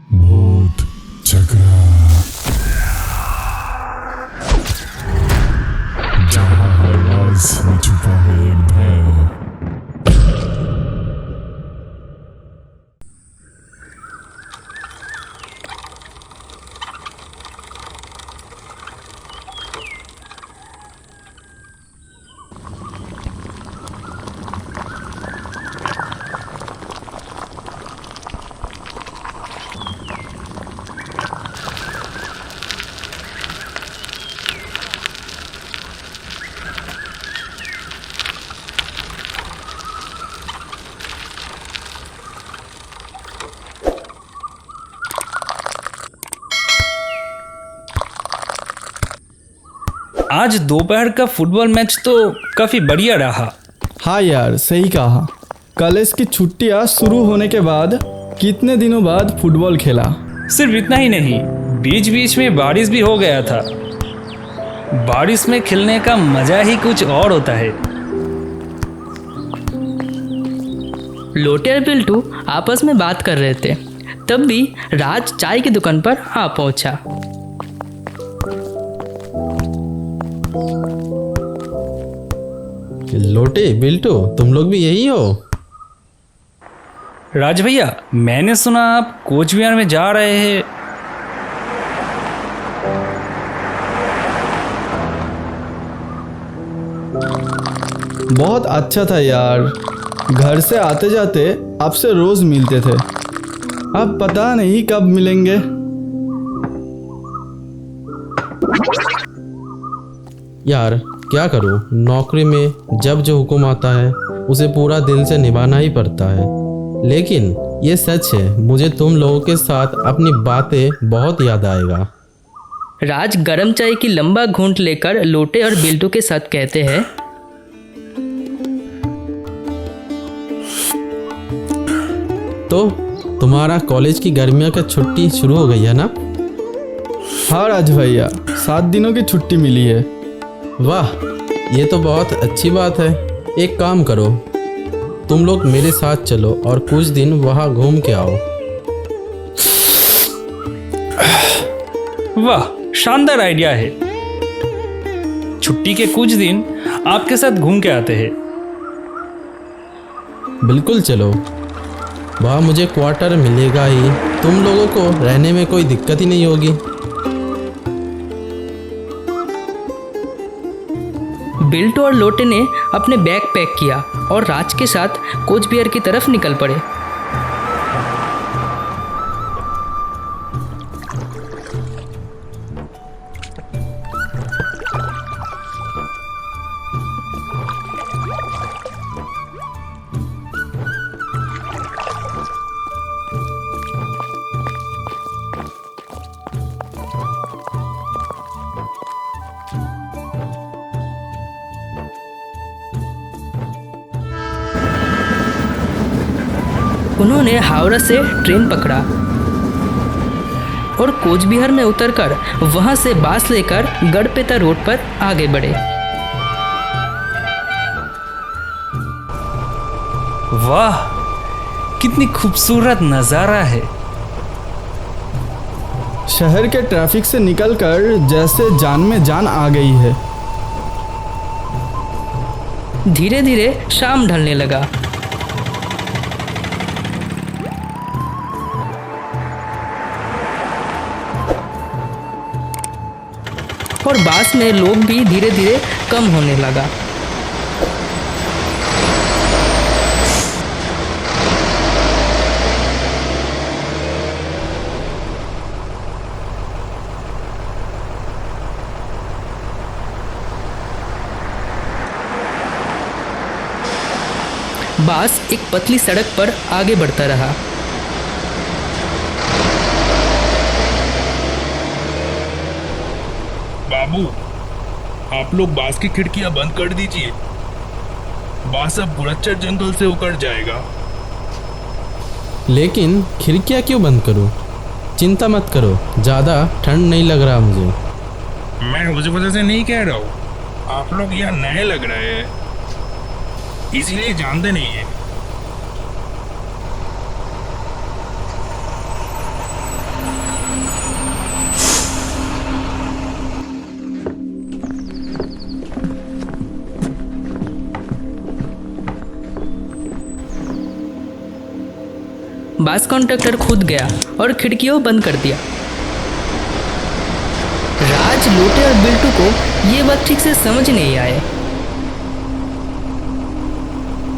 भूत चक्रा, जहाँ हर राज में छुपा है एक भय। आज दोपहर का फुटबॉल मैच तो काफी बढ़िया रहा। हाँ यार, सही कहा। कॉलेज की छुट्टियां शुरू होने के बाद कितने दिनों बाद फुटबॉल खेला। सिर्फ इतना ही नहीं, बीच बीच में बारिश भी हो गया था। बारिश में खेलने का मजा ही कुछ और होता है। लोटे और बिल्टू आपस में बात कर रहे थे, तब भी राज चाय की दुकान पर आ पहुंचा। लोटे बिल्टू, तुम लोग भी यही हो? राज भैया, मैंने सुना आप कोच बिहार में जा रहे हैं। बहुत अच्छा था यार। घर से आते जाते आपसे रोज मिलते थे। अब पता नहीं कब मिलेंगे। यार क्या करूं, नौकरी में जब जो हुक्म आता है उसे पूरा दिल से निभाना ही पड़ता है। लेकिन ये सच है, मुझे तुम लोगों के साथ अपनी बातें बहुत याद आएगा। राज गरम चाय की लंबा घूंट लेकर लोटे और बिल्टू के साथ कहते हैं, तो तुम्हारा कॉलेज की गर्मियों की छुट्टी शुरू हो गई है ना? हाँ राज भैया, 7 दिनों की छुट्टी मिली है। वाह, ये तो बहुत अच्छी बात है। एक काम करो, तुम लोग मेरे साथ चलो और कुछ दिन वहाँ घूम के आओ। वाह, शानदार आइडिया है। छुट्टी के कुछ दिन आपके साथ घूम के आते हैं। बिल्कुल चलो, वहाँ मुझे क्वार्टर मिलेगा ही, तुम लोगों को रहने में कोई दिक्कत ही नहीं होगी। बिल्टू और लोटे ने अपने बैग पैक किया और राज के साथ कोच बिहार की तरफ निकल पड़े। उन्होंने हावड़ा से ट्रेन पकड़ा और कोच बिहार में उतरकर वहां से बास लेकर गढ़पेता रोड पर आगे बढ़े। वाह, कितनी खूबसूरत नज़ारा है। शहर के ट्रैफिक से निकलकर जैसे जान में जान आ गई है। धीरे धीरे शाम ढलने लगा। और बास में लोग भी धीरे धीरे कम होने लगा। बास एक पतली सड़क पर आगे बढ़ता रहा। बाबू, आप लोग बास की खिड़कियां बंद कर दीजिए। बास अब गुरच्चर जंगल से उकड़ जाएगा। लेकिन खिड़कियाँ क्यों बंद करूँ? चिंता मत करो, ज़्यादा ठंड नहीं लग रहा मुझे। मैं उस वजह से नहीं कह रहा हूँ, आप लोग यहाँ नए लग रहे हैं, इसीलिए जानते नहीं है। बस कंडक्टर खुद गया और खिड़कियों बंद कर दिया। राज, लोटे और बिल्टू को ये बात ठीक से समझ नहीं आए।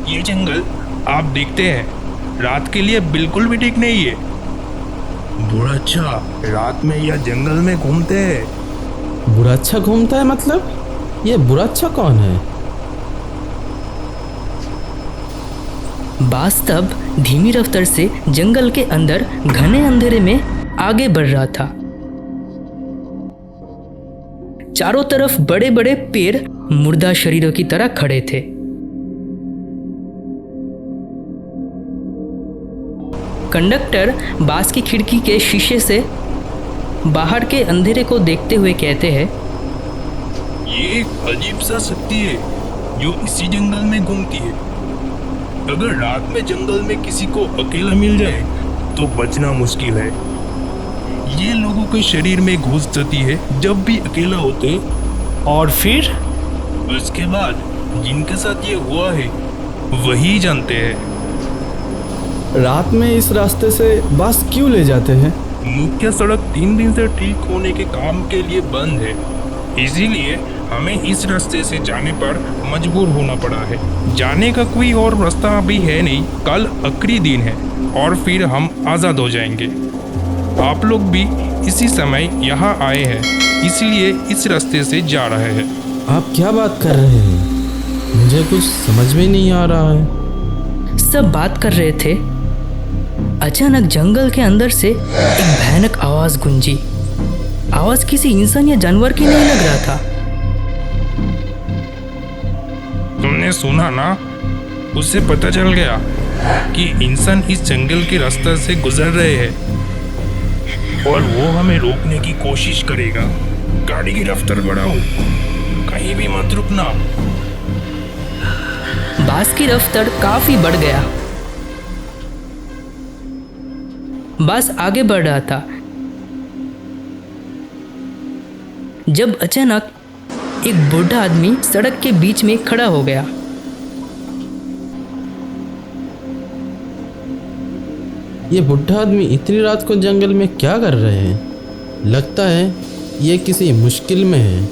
ये जंगल आप देखते हैं रात के लिए बिल्कुल भी ठीक नहीं है। बुढ़ाचा रात में या जंगल में घूमते हैं। बुराच्छा घूमता है मतलब? ये बुराच्छा कौन है? बास तब धीमी रफ्तार से जंगल के अंदर घने अंधेरे में आगे बढ़ रहा था। चारों तरफ बड़े बड़े पेड़ मुर्दा शरीरों की तरह खड़े थे। कंडक्टर बास की खिड़की के शीशे से बाहर के अंधेरे को देखते हुए कहते हैं, ये एक अजीब सा शक्ति है जो इसी जंगल में घूमती है। अगर रात में जंगल में किसी को अकेला मिल जाए तो बचना मुश्किल है। ये लोगों के शरीर में घुस जाती है जब भी अकेला होते, और फिर उसके बाद जिनके साथ ये हुआ है वही जानते हैं। रात में इस रास्ते से बस क्यों ले जाते हैं? मुख्य सड़क 3 दिन से ठीक होने के काम के लिए बंद है, इसीलिए हमें इस रास्ते से जाने पर मजबूर होना पड़ा है। जाने का कोई और रास्ता अभी है नहीं। कल आखिरी दिन है और फिर हम आज़ाद हो जाएंगे। आप लोग भी इसी समय यहाँ आए हैं, इसलिए इस रास्ते से जा रहे हैं। आप क्या बात कर रहे हैं? मुझे कुछ समझ में नहीं आ रहा है। सब बात कर रहे थे। अचानक जंगल के अंदर से एक भयानक आवाज गूंजी। आवाज किसी इंसान या जानवर की नहीं लग रहा था। तुमने सुना ना? उससे पता चल गया कि इंसान इस जंगल के रास्ते से गुजर रहे हैं और वो हमें रोकने की कोशिश करेगा। गाड़ी की रफ्तार बढ़ाओ, कहीं भी मत रुकना। बास की रफ्तार काफी बढ़ गया। बास आगे बढ़ रहा था जब अचानक एक बूढ़ा आदमी सड़क के बीच में खड़ा हो गया। ये बुढ़ा आदमी इतनी रात को जंगल में क्या कर रहे हैं? लगता है ये किसी मुश्किल में है,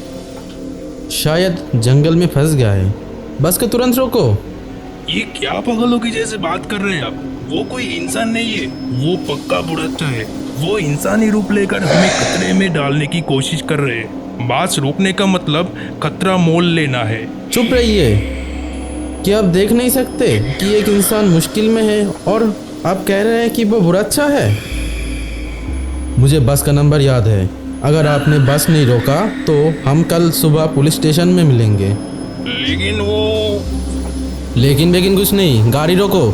शायद जंगल में फंस गया है। बस को तुरंत रोको। ये क्या पागलों की जैसे बात कर रहे हैं आप? वो कोई इंसान नहीं है, वो पक्का बुढ़ाचा है। वो इंसानी रूप लेकर हमें खतरे में डालने की कोशिश कर रहे हैं। बास रोकने का मतलब खतरा मोल लेना है। चुप रहिए। क्या आप देख नहीं सकते कि एक इंसान मुश्किल में है और आप कह रहे हैं कि वो बुराच्छा है? मुझे बस का नंबर याद है। अगर आपने बस नहीं रोका तो हम कल सुबह पुलिस स्टेशन में मिलेंगे। लेकिन कुछ नहीं, गाड़ी रोको।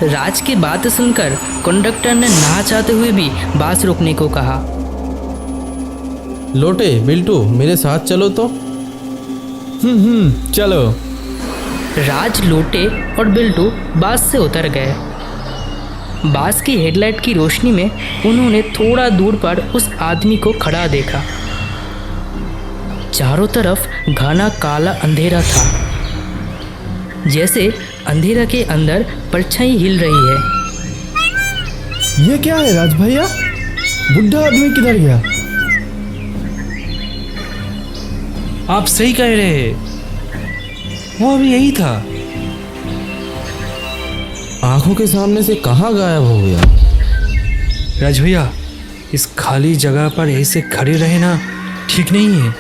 राज की बात सुनकर कंडक्टर ने ना चाहते हुए भी बास रोकने को कहा। लोटे, बिल्टू, मेरे साथ चलो तो। चलो। राज, लोटे और बिल्टू बास से उतर गए। बास की हेडलाइट की रोशनी में उन्होंने थोड़ा दूर पर उस आदमी को खड़ा देखा। चारों तरफ घना काला अंधेरा था, जैसे अंधेरा के अंदर परछाई हिल रही है। ये क्या है राज भैया? बुढ़ा आदमी किधर गया? आप सही कह रहे हैं, वो अभी यही था। आंखों के सामने से कहाँ गायब हो गया? राज भैया, इस खाली जगह पर ऐसे खड़े रहना ठीक नहीं है।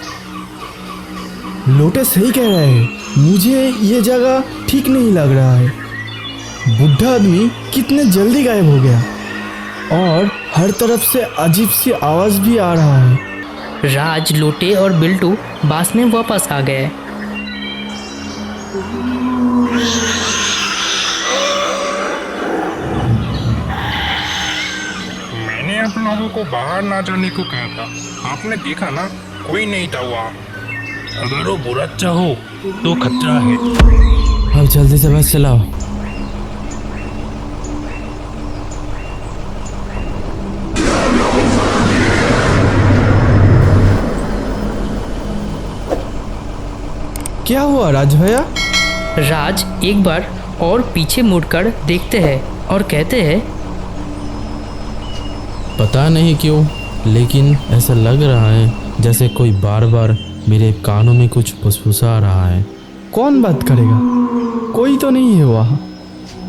लोटे सही कह रहे हैं, मुझे ये जगह ठीक नहीं लग रहा है। बुढ़ा आदमी कितने जल्दी गायब हो गया और हर तरफ से अजीब सी आवाज़ भी आ रहा है। राज, लोटे और बिल्टू बास में वापस आ गए। मैंने आप लोगों को बाहर ना जाने को कहा था, आपने देखा ना, कोई नहीं था वहाँ। अगर वो बुराचा हो तो खतरा है। अब जल्दी से बस चलाओ। क्या हुआ राज भैया? राज एक बार और पीछे मुड़कर देखते हैं और कहते हैं, पता नहीं क्यों, लेकिन ऐसा लग रहा है जैसे कोई बार बार मेरे कानों में कुछ फुसफुसा रहा है। कौन बात करेगा? कोई तो नहीं है वहाँ।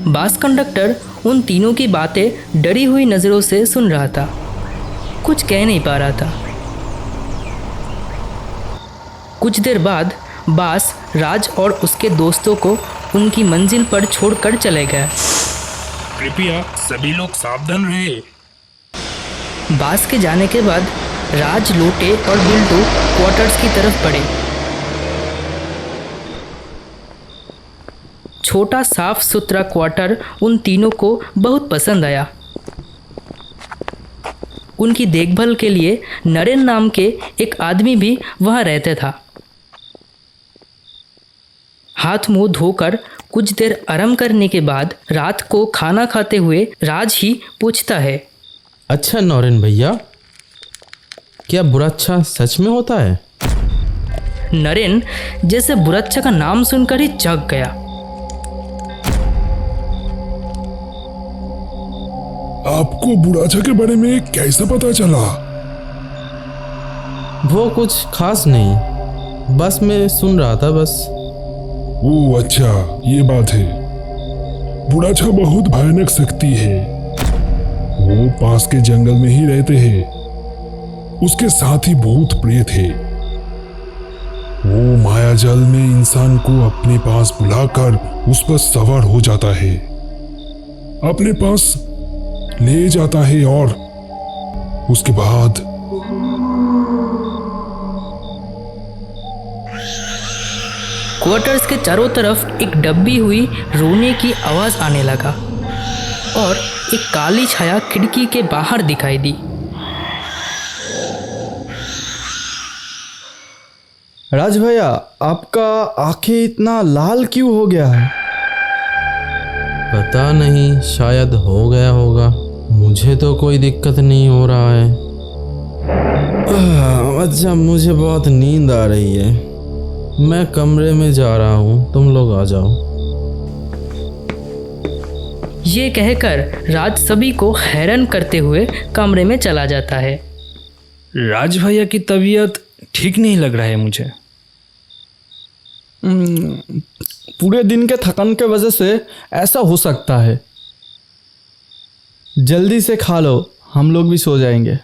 बास कंडक्टर उन तीनों की बातें डरी हुई नज़रों से सुन रहा था, कुछ कह नहीं पा रहा था। कुछ देर बाद बास राज और उसके दोस्तों को उनकी मंजिल पर छोड़कर चले गए। कृपया सभी लोग सावधान रहे। बास के जाने के बाद राज, लोटे और बिल्टू क्वार्टर्स की तरफ बढ़े। छोटा साफ सुथरा क्वार्टर उन तीनों को बहुत पसंद आया। उनकी देखभाल के लिए नरेन नाम के एक आदमी भी वहाँ रहता था। हाथ मुंह धोकर कुछ देर आराम करने के बाद रात को खाना खाते हुए राज ही पूछता है, अच्छा नौरेन भैया, क्या बुराच्छा सच में होता है? नरेन जैसे बुरच्छा का नाम सुनकर ही चौंक गया। आपको बुराचा के बारे में कैसे पता चला? वो कुछ खास नहीं, बस मैं सुन रहा था बस। ओह अच्छा, ये बात है। बुराचा बहुत भयानक शक्ति है। वो पास के जंगल में ही रहते हैं। उसके साथ ही भूत प्रेत है। वो मायाजाल में इंसान को अपने पास बुलाकर उस पर सवार हो जाता है, अपने पास ले जाता है और उसके बाद क्वार्टर्स के चारों तरफ एक दबी हुई रोने की आवाज आने लगा और एक काली छाया खिड़की के बाहर दिखाई दी। राज भैया, आपका आंखें इतना लाल क्यों हो गया है? पता नहीं, शायद हो गया होगा। मुझे तो कोई दिक्कत नहीं हो रहा है। अच्छा, मुझे बहुत नींद आ रही है। मैं कमरे में जा रहा हूँ, तुम लोग आ जाओ। ये कहकर राज सभी को हैरान करते हुए कमरे में चला जाता है। राज भैया की तबीयत ठीक नहीं लग रहा है मुझे। पूरे दिन के थकान के वजह से ऐसा हो सकता है। जल्दी से खा लो, हम लोग भी सो जाएंगे।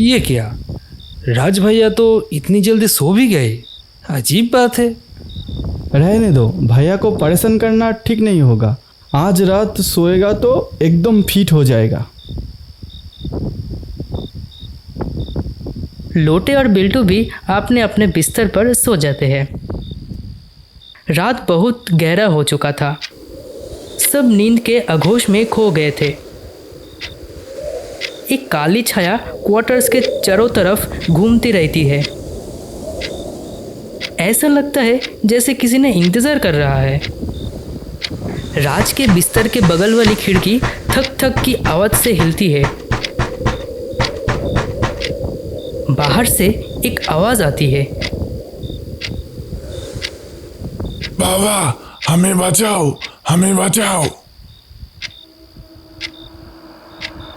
ये क्या, राज भैया तो इतनी जल्दी सो भी गए? अजीब बात है। रहने दो, भैया को परेशान करना ठीक नहीं होगा। आज रात सोएगा तो एकदम फिट हो जाएगा। लोटे और बिल्टू भी अपने अपने बिस्तर पर सो जाते हैं। रात बहुत गहरा हो चुका था। सब नींद के आगोश में खो गए थे। एक काली छाया क्वार्टर्स के चारों तरफ घूमती रहती है। ऐसा लगता है जैसे किसी ने इंतजार कर रहा है। राज के बिस्तर के बगल वाली खिड़की थक थक की आवाज से हिलती है। बाहर से एक आवाज आती है, बाबा हमें बचाओ, हमें बचाओ।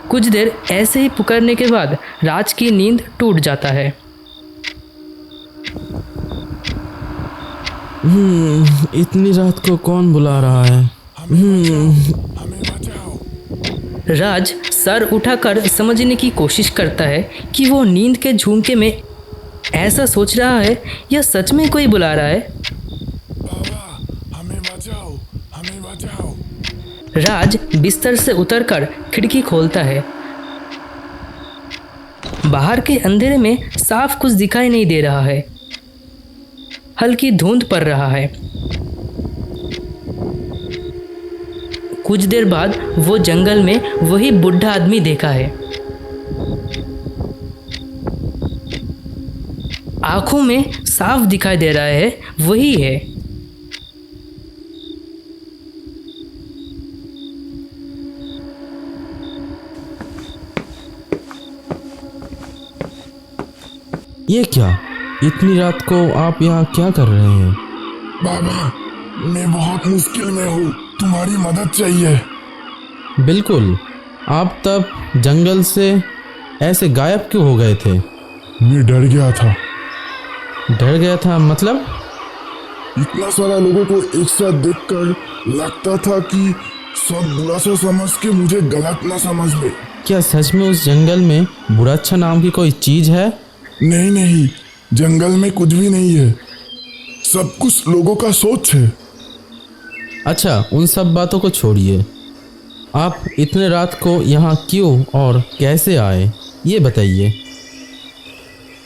कुछ देर ऐसे ही पुकारने के बाद राज की नींद टूट जाता है। इतनी रात को कौन बुला रहा है? हमें बचाओ। राज सर उठाकर समझने की कोशिश करता है कि वो नींद के झोंके में ऐसा सोच रहा है या सच में कोई बुला रहा है। बाबा हमें बचाओ, हमें बचाओ। राज बिस्तर से उतरकर खिड़की खोलता है। बाहर के अंधेरे में साफ कुछ दिखाई नहीं दे रहा है। हल्की धुंध पड़ रहा है। कुछ देर बाद वो जंगल में वही बुढ़ा आदमी देखा है। आंखों में साफ दिखाई दे रहा है वही है। ये क्या? इतनी रात को आप यहाँ क्या कर रहे हैं? बाबा, मैं बहुत मुश्किल में हूँ, तुम्हारी मदद चाहिए। बिल्कुल। आप तब जंगल से ऐसे गायब क्यों हो गए थे? मैं डर गया था। डर गया था मतलब? इतना सारा लोगों को एक साथ देखकर लगता था कि सब बुरा सा समझ के मुझे गलत ना समझ ले। क्या सच में उस जंगल में बुराच्छा नाम की कोई चीज है? नहीं नहीं, जंगल में कुछ भी नहीं है, सब कुछ लोगों का सोच है। अच्छा, उन सब बातों को छोड़िए। आप इतने रात को यहाँ क्यों और कैसे आए, ये बताइए।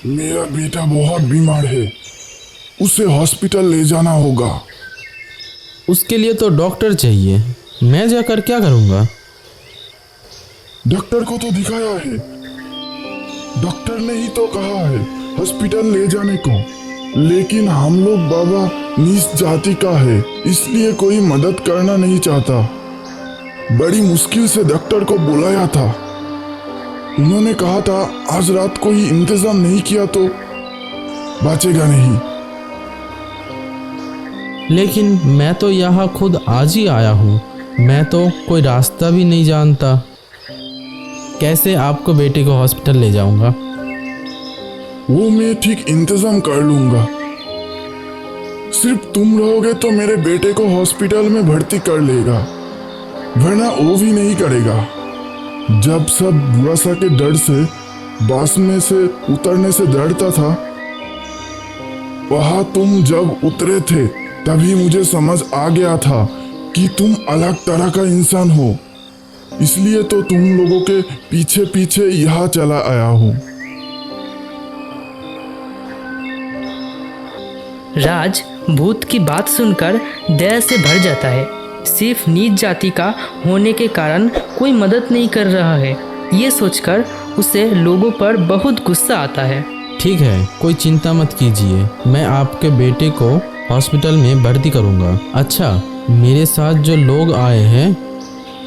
मेरा बेटा बहुत बीमार है, उसे हॉस्पिटल ले जाना होगा। उसके लिए तो डॉक्टर चाहिए, मैं जाकर क्या करूँगा? डॉक्टर को तो दिखाया है, डॉक्टर ने ही तो कहा है हॉस्पिटल ले जाने को। लेकिन हम लोग बाबा नीच जाति का है, इसलिए कोई मदद करना नहीं चाहता। बड़ी मुश्किल से डॉक्टर को बुलाया था, उन्होंने कहा था आज रात को ही इंतजाम नहीं किया तो बचेगा नहीं। लेकिन मैं तो यहाँ खुद आज ही आया हूँ, मैं तो कोई रास्ता भी नहीं जानता। कैसे आपको बेटे को हॉस्पिटल ले जाऊँगा? वो मैं ठीक इंतजाम कर लूंगा। सिर्फ तुम रहोगे तो मेरे बेटे को हॉस्पिटल में भर्ती कर लेगा, वरना वो भी नहीं करेगा। जब सब बुरासा के डर से बस में से उतरने से डरता था, वहां तुम जब उतरे थे तभी मुझे समझ आ गया था कि तुम अलग तरह का इंसान हो। इसलिए तो तुम लोगों के पीछे पीछे यहाँ चला आया हूँ। राज भूत की बात सुनकर दया से भर जाता है। सिर्फ नीच जाति का होने के कारण कोई मदद नहीं कर रहा है, ये सोचकर उसे लोगों पर बहुत गुस्सा आता है। ठीक है, कोई चिंता मत कीजिए, मैं आपके बेटे को हॉस्पिटल में भर्ती करूँगा। अच्छा, मेरे साथ जो लोग आए हैं,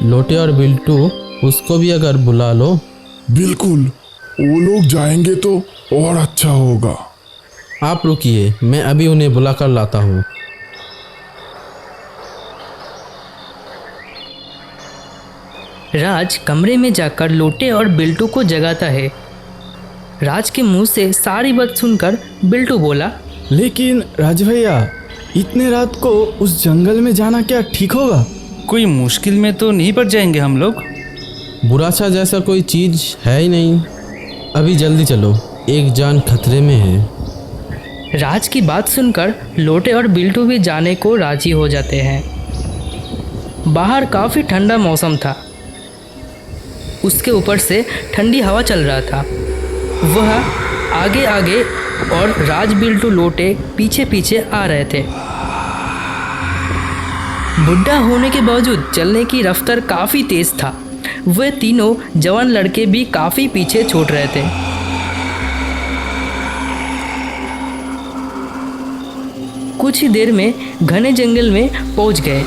लोटे और बिल्टू, उसको भी अगर बुला लो। बिल्कुल, वो लोग जाएंगे तो और अच्छा होगा। आप रुकिए, मैं अभी उन्हें बुला कर लाता हूँ। राज कमरे में जाकर लोटे और बिल्टू को जगाता है। राज के मुंह से सारी बात सुनकर बिल्टू बोला, लेकिन राज भैया, इतने रात को उस जंगल में जाना क्या ठीक होगा? कोई मुश्किल में तो नहीं पड़ जाएंगे हम लोग? बुराच्छा जैसा कोई चीज है ही नहीं। अभी जल्दी चलो, एक जान खतरे में है। राज की बात सुनकर लोटे और बिल्टू भी जाने को राजी हो जाते हैं। बाहर काफ़ी ठंडा मौसम था, उसके ऊपर से ठंडी हवा चल रहा था। वह आगे आगे और राज बिल्टू लोटे पीछे पीछे आ रहे थे। बुढ़ा होने के बावजूद चलने की रफ्तार काफ़ी तेज था। वे तीनों जवान लड़के भी काफ़ी पीछे छूट रहे थे। कुछ ही देर में घने जंगल में पहुंच गए।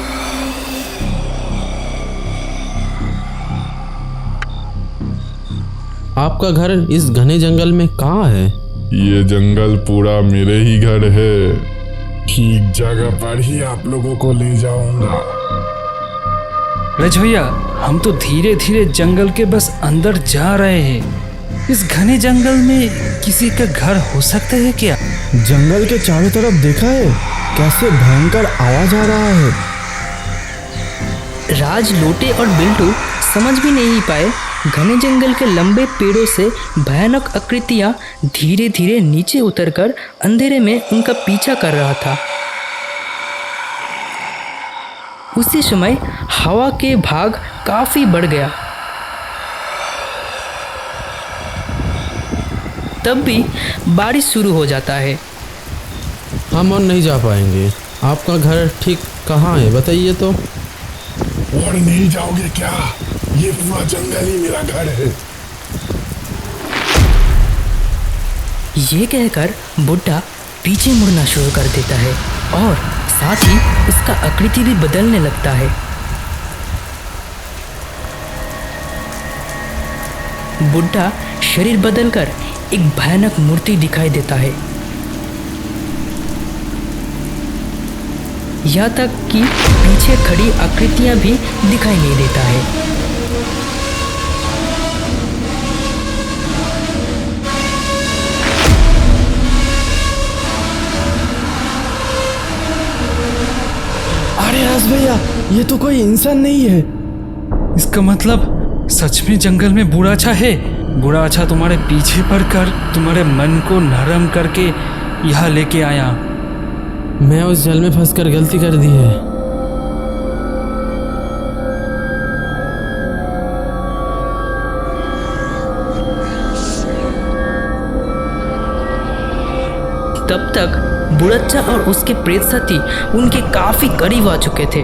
आपका घर इस घने जंगल में कहाँ है? ये जंगल पूरा मेरे ही घर है, ठीक जगह पर ही आप लोगों को ले जाऊंगा। रज भैया, हम तो धीरे धीरे जंगल के बस अंदर जा रहे हैं। इस घने जंगल में किसी का घर हो सकता है क्या? जंगल के चारों तरफ देखा है, कैसे भयंकर आवाज आ रहा है। राज, लोटे और बिल्टू समझ भी नहीं पाए घने जंगल के लंबे पेड़ों से भयानक आकृतियां धीरे धीरे नीचे उतरकर अंधेरे में उनका पीछा कर रहा था। उसी समय हवा के भाग काफी बढ़ गया। तब भी बारिश शुरू हो जाता है। हम और नहीं जा पाएंगे। आपका घर ठीक कहाँ है बताइए तो। और नहीं जाओगे क्या? ये पूरा जंगल ही मेरा घर है। ये कहकर बुड्ढा पीछे मुड़ना शुरू कर देता है और साथ ही उसका आकृति भी बदलने लगता है। बुड्ढा शरीर बदलकर एक भयानक मूर्ति दिखाई देता है। यहाँ तक कि पीछे खड़ी आकृतियाँ भी दिखाई नहीं देता है। अरे राज भैया, ये तो कोई इंसान नहीं है। इसका मतलब सच में जंगल में बुढ़ाछा है। बुढ़ाछा तुम्हारे पीछे पड़कर तुम्हारे मन को नरम करके यहाँ लेके आया। मैं उस जल में फंसकर गलती कर दी है। तब तक बुढ़च्चा और उसके प्रेत साथी उनके काफी करीब आ चुके थे।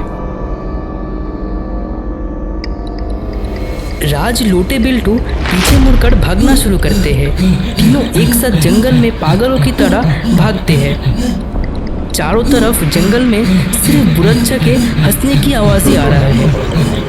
राज, लोटे, बिल्टू पीछे मुड़कर भागना शुरू करते हैं। तीनों एक साथ जंगल में पागलों की तरह भागते हैं। चारों तरफ जंगल में सिर्फ बुढ़च्चा के हंसने की आवाज ही आ रहा है।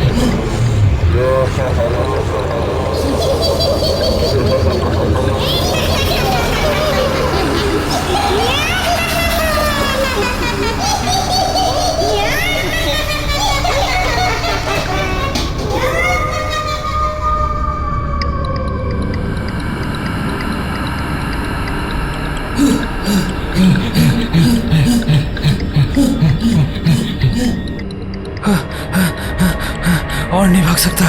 और नहीं भाग सकता,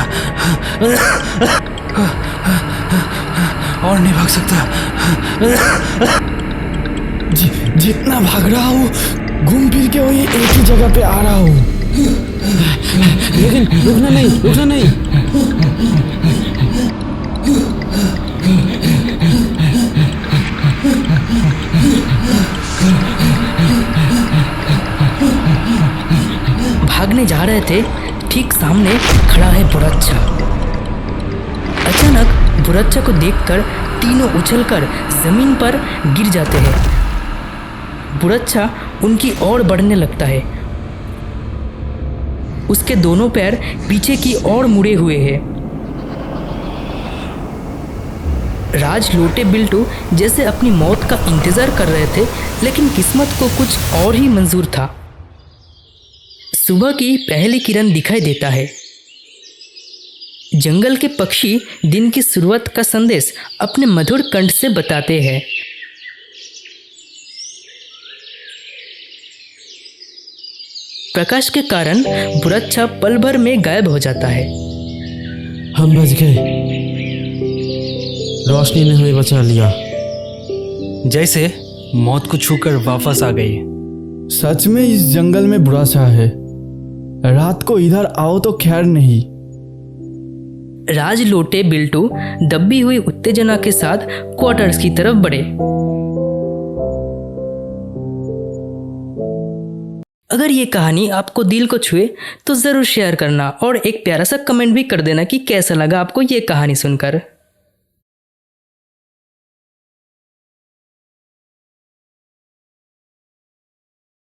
और नहीं भाग सकता। जितना भाग रहा हूँ घूम फिर के वही एक ही जगह पे आ रहा हूँ। लेकिन रुकना नहीं, रुकना नहीं। भागने जा रहे थे, ठीक सामने खड़ा है बुढ़च्चा। अचानक बुढ़च्चा को देखकर तीनों उछलकर जमीन पर गिर जाते हैं। बुढ़च्चा उनकी ओर बढ़ने लगता है। उसके दोनों पैर पीछे की ओर मुड़े हुए हैं। राज, लोटे, बिल्टू जैसे अपनी मौत का इंतजार कर रहे थे, लेकिन किस्मत को कुछ और ही मंजूर था। सुबह की पहली किरण दिखाई देता है। जंगल के पक्षी दिन की शुरुआत का संदेश अपने मधुर कंठ से बताते हैं। प्रकाश के कारण बुढ़च्चा पल भर में गायब हो जाता है। हम बच गए। रोशनी ने हमें बचा लिया। जैसे मौत को छूकर वापस आ गई। सच में इस जंगल में बुढ़ाछा है। रात को इधर आओ तो खैर नहीं। राज, लोटे, बिल्टू दबी हुई उत्तेजना के साथ क्वार्टर्स की तरफ बढ़े। अगर ये कहानी आपको दिल को छुए तो ज़रूर शेयर करना और एक प्यारा सा कमेंट भी कर देना कि कैसा लगा आपको ये कहानी सुनकर।